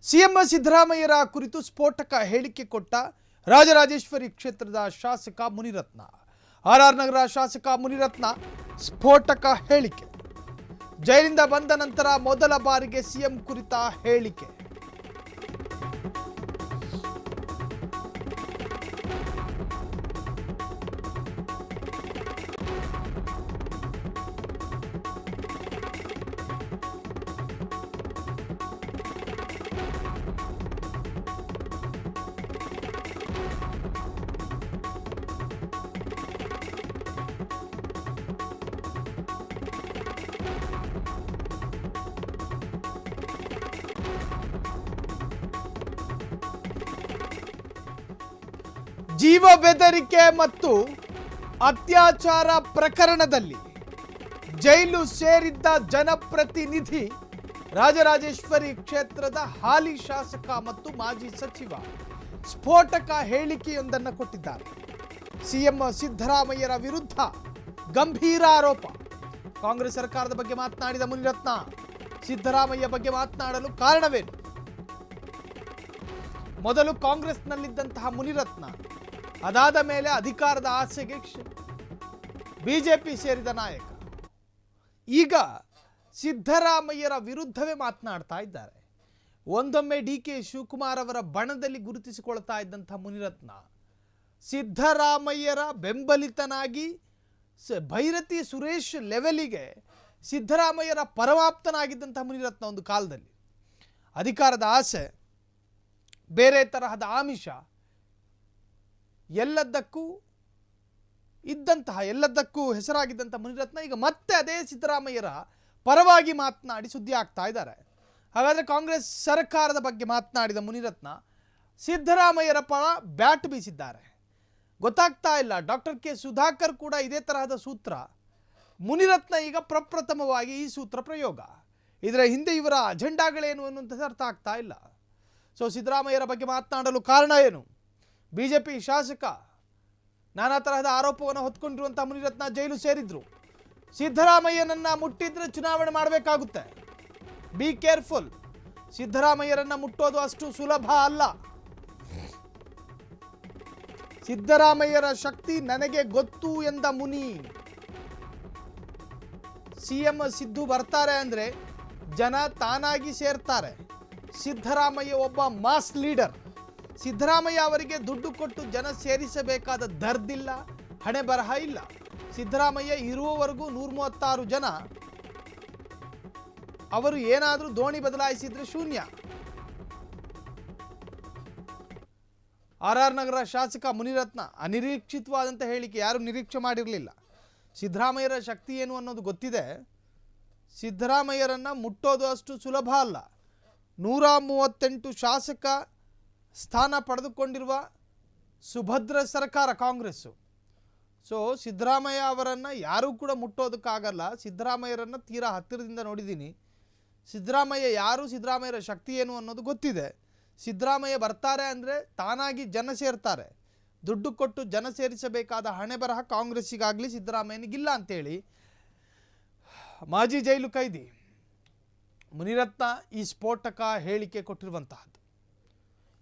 CM ಸಿದ್ದರಾಮಯ್ಯರ ಕುರಿತು ಸ್ಫೋಟಕ ಹೇಳಿಕೆ ಕೊಟ್ಟ ರಾಜರಾಜೇಶ್ವರಿ ಕ್ಷೇತ್ರದ ಶಾಸಕ ಮುನಿರತ್ನ. ಆರ್ ನಗರ ಶಾಸಕ ಮುನಿರತ್ನ ಸ್ಫೋಟಕ ಹೇಳಿಕೆ. ಜೈಲಿಂದ ಬಂದ ನಂತರ ಮೊದಲ ಬಾರಿಗೆ ಸಿಎಂ ಕುರಿತ ಹೇಳಿಕೆ. ಜೀವ ಬೆದರಿಕೆ ಮತ್ತು ಅತ್ಯಾಚಾರ ಪ್ರಕರಣದಲ್ಲಿ ಜೈಲು ಸೇರಿದ್ದ ಜನಪ್ರತಿನಿಧಿ ರಾಜರಾಜೇಶ್ವರಿ ಕ್ಷೇತ್ರದ ಹಾಲಿ ಶಾಸಕ ಮತ್ತು ಮಾಜಿ ಸಚಿವ ಸ್ಫೋಟಕ ಹೇಳಿಕೆಯೊಂದನ್ನು ಕೊಟ್ಟಿದ್ದಾರೆ. ಸಿಎಂ ಸಿದ್ದರಾಮಯ್ಯರ ವಿರುದ್ಧ ಗಂಭೀರ ಆರೋಪ. ಕಾಂಗ್ರೆಸ್ ಸರ್ಕಾರದ ಬಗ್ಗೆ ಮಾತನಾಡಿದ ಮುನಿರತ್ನ ಸಿದ್ದರಾಮಯ್ಯ ಬಗ್ಗೆ ಮಾತನಾಡಲು ಕಾರಣವೇನು? ಮೊದಲು ಕಾಂಗ್ರೆಸ್ನಲ್ಲಿದ್ದಂತಹ ಮುನಿರತ್ನ ಅದಾದ ಮೇಲೆ ಅಧಿಕಾರದ ಆಸೆಗೆ ಬಿಜೆಪಿ ಸೇರಿದ ನಾಯಕ. ಈಗ ಸಿದ್ದರಾಮಯ್ಯರ ವಿರುದ್ಧವೇ ಮಾತನಾಡ್ತಾ ಇದ್ದಾರೆ. ಒಂದೊಮ್ಮೆ ಡಿ.ಕೆ. ಶಿವಕುಮಾರ್ ಅವರ ಬಣದಲ್ಲಿ ಗುರುತಿಸಿಕೊಳ್ತಾ ಇದ್ದಂಥ ಮುನಿರತ್ನ ಸಿದ್ದರಾಮಯ್ಯರ ಬೆಂಬಲಿತನಾಗಿ ಭೈರತಿ ಸುರೇಶ್ ಲೆವೆಲಿಗೆ ಸಿದ್ದರಾಮಯ್ಯರ ಪರಮಾಪ್ತನಾಗಿದ್ದಂಥ ಮುನಿರತ್ನ ಒಂದು ಕಾಲದಲ್ಲಿ ಅಧಿಕಾರದ ಆಸೆ, ಬೇರೆ ತರಹದ ಆಮಿಷ, ಎಲ್ಲದಕ್ಕೂ ಹೆಸರಾಗಿದ್ದಂಥ ಮುನಿರತ್ನ ಈಗ ಮತ್ತೆ ಅದೇ ಸಿದ್ದರಾಮಯ್ಯರ ಪರವಾಗಿ ಮಾತನಾಡಿ ಸುದ್ದಿ ಆಗ್ತಾ ಇದ್ದಾರೆ. ಹಾಗಾದರೆ ಕಾಂಗ್ರೆಸ್ ಸರ್ಕಾರದ ಬಗ್ಗೆ ಮಾತನಾಡಿದ ಮುನಿರತ್ನ ಸಿದ್ದರಾಮಯ್ಯರ ಪರ ಬ್ಯಾಟ್ ಬೀಸಿದ್ದಾರೆ. ಗೊತ್ತಾಗ್ತಾ ಇಲ್ಲ. ಡಾಕ್ಟರ್ ಕೆ ಸುಧಾಕರ್ ಕೂಡ ಇದೇ ತರಹದ ಸೂತ್ರ. ಮುನಿರತ್ನ ಈಗ ಪ್ರಪ್ರಥಮವಾಗಿ ಈ ಸೂತ್ರ ಪ್ರಯೋಗ. ಇದರ ಹಿಂದೆ ಇವರ ಅಜೆಂಡಾಗಳೇನು ಅನ್ನುವಂಥದ್ದು ಅರ್ಥ ಆಗ್ತಾ ಇಲ್ಲ. ಸೊ ಸಿದ್ದರಾಮಯ್ಯರ ಬಗ್ಗೆ ಮಾತನಾಡಲು ಕಾರಣ ಏನು? ಬಿಜೆಪಿ ಶಾಸಕ ನಾನಾ ತರಹದ ಆರೋಪವನ್ನು ಹೊತ್ಕೊಂಡಿರುವಂಥ ಮುನಿರತ್ನ ಜೈಲು ಸೇರಿದ್ರು. ಸಿದ್ದರಾಮಯ್ಯನನ್ನ ಮುಟ್ಟಿದ್ರೆ ಚುನಾವಣೆ ಮಾಡಬೇಕಾಗುತ್ತೆ. Be careful. ಸಿದ್ದರಾಮಯ್ಯರನ್ನ ಮುಟ್ಟೋದು ಅಷ್ಟು ಸುಲಭ ಅಲ್ಲ. ಸಿದ್ದರಾಮಯ್ಯರ ಶಕ್ತಿ ನನಗೆ ಗೊತ್ತು ಎಂದ ಮುನಿ. ಸಿಎಂ ಸಿದ್ದು ಬರ್ತಾರೆ ಅಂದ್ರೆ ಜನ ತಾನಾಗಿ ಸೇರ್ತಾರೆ. ಸಿದ್ದರಾಮಯ್ಯ ಒಬ್ಬ ಮಾಸ್ ಲೀಡರ್. ಸಿದ್ದರಾಮಯ್ಯ ಅವರಿಗೆ ದುಡ್ಡು ಕೊಟ್ಟು ಜನ ಸೇರಿಸಬೇಕಾದ ದರ್ದಿಲ್ಲ, ಹಣೆ ಬರಹ ಇಲ್ಲ. ಸಿದ್ದರಾಮಯ್ಯ ಇರುವವರೆಗೂ 136 ಜನ. ಅವರು ಏನಾದರೂ ದೋಣಿ ಬದಲಾಯಿಸಿದ್ರೆ ಶೂನ್ಯ. ಆರ್ ನಗರ ಶಾಸಕ ಮುನಿರತ್ನ ಅನಿರೀಕ್ಷಿತವಾದಂಥ ಹೇಳಿಕೆ. ಯಾರು ನಿರೀಕ್ಷೆ ಮಾಡಿರಲಿಲ್ಲ. ಸಿದ್ದರಾಮಯ್ಯರ ಶಕ್ತಿ ಏನು ಅನ್ನೋದು ಗೊತ್ತಿದೆ. ಸಿದ್ದರಾಮಯ್ಯರನ್ನ ಮುಟ್ಟೋದು ಅಷ್ಟು ಸುಲಭ ಅಲ್ಲ. 138 ಶಾಸಕ ಸ್ಥಾನ ಪಡೆದುಕೊಂಡಿರುವ ಸುಭದ್ರ ಸರ್ಕಾರ ಕಾಂಗ್ರೆಸ್ಸು. ಸೊ ಸಿದ್ದರಾಮಯ್ಯ ಅವರನ್ನು ಯಾರೂ ಕೂಡ ಮುಟ್ಟೋದಕ್ಕಾಗಲ್ಲ. ಸಿದ್ದರಾಮಯ್ಯರನ್ನು ತೀರಾ ಹತ್ತಿರದಿಂದ ನೋಡಿದ್ದೀನಿ. ಸಿದ್ದರಾಮಯ್ಯ ಯಾರು, ಸಿದ್ದರಾಮಯ್ಯರ ಶಕ್ತಿ ಏನು ಅನ್ನೋದು ಗೊತ್ತಿದೆ. ಸಿದ್ದರಾಮಯ್ಯ ಬರ್ತಾರೆ ಅಂದರೆ ತಾನಾಗಿ ಜನ ಸೇರ್ತಾರೆ. ದುಡ್ಡು ಕೊಟ್ಟು ಜನ ಸೇರಿಸಬೇಕಾದ ಹಣೆ ಬರಹ ಕಾಂಗ್ರೆಸ್ಸಿಗಾಗಲಿ ಸಿದ್ದರಾಮಯ್ಯನಿಗಿಲ್ಲ ಅಂತೇಳಿ ಮಾಜಿ ಜೈಲು ಕೈದಿ ಮುನಿರತ್ನ ಈ ಸ್ಫೋಟಕ ಹೇಳಿಕೆ ಕೊಟ್ಟಿರುವಂತಹದ್ದು.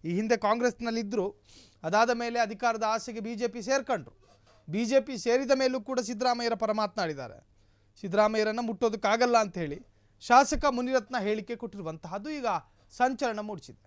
ಈ ಹಿಂದೆ ಕಾಂಗ್ರೆಸ್ನಲ್ಲಿದ್ದರು. ಅದಾದ ಮೇಲೆ ಅಧಿಕಾರದ ಆಸೆಗೆ ಬಿಜೆಪಿ ಸೇರ್ಕೊಂಡ್ರು. ಬಿಜೆಪಿ ಸೇರಿದ ಮೇಲೂ ಕೂಡ ಸಿದ್ದರಾಮಯ್ಯರ ಪರ ಮಾತನಾಡಿದ್ದಾರೆ. ಸಿದ್ದರಾಮಯ್ಯರನ್ನು ಮುಟ್ಟೋದಕ್ಕಾಗಲ್ಲ ಅಂಥೇಳಿ ಶಾಸಕ ಮುನಿರತ್ನ ಹೇಳಿಕೆ ಕೊಟ್ಟಿರುವಂತಹದ್ದು ಈಗ ಸಂಚಲನ ಮೂಡಿಸಿದೆ.